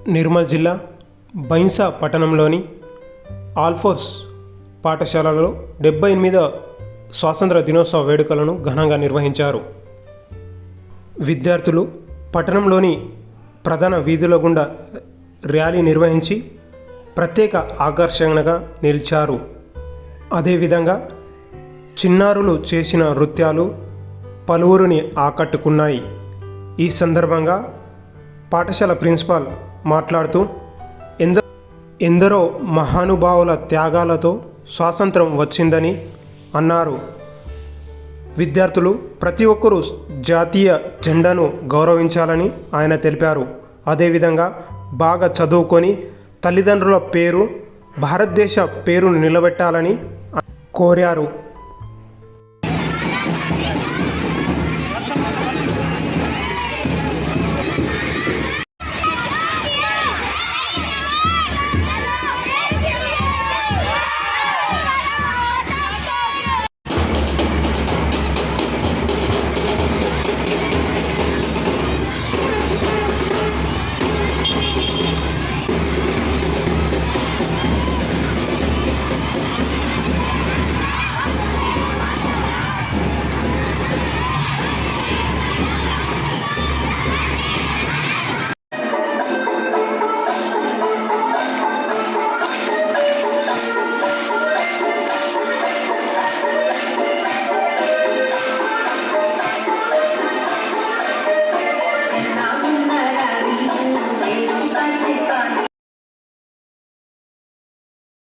నిర్మల్ జిల్లా బైన్సా పట్టణంలోని ఆల్ఫోర్స్ పాఠశాలలో 78వ స్వాతంత్ర దినోత్సవ వేడుకలను ఘనంగా నిర్వహించారు. విద్యార్థులు పట్టణంలోని ప్రధాన వీధుల గుండా ర్యాలీ నిర్వహించి ప్రత్యేక ఆకర్షణగా నిలిచారు. అదేవిధంగా చిన్నారులు చేసిన నృత్యాలు పలువురిని ఆకట్టుకున్నాయి. ఈ సందర్భంగా పాఠశాల ప్రిన్సిపాల్ మాట్లాడుతూ ఎందరో మహానుభావుల త్యాగాలతో స్వాతంత్రం వచ్చిందని అన్నారు. విద్యార్థులు ప్రతి ఒక్కరూ జాతీయ జెండాను గౌరవించాలని ఆయన తెలిపారు. అదేవిధంగా బాగా చదువుకొని తల్లిదండ్రుల పేరు, భారతదేశ పేరును నిలబెట్టాలని కోరారు.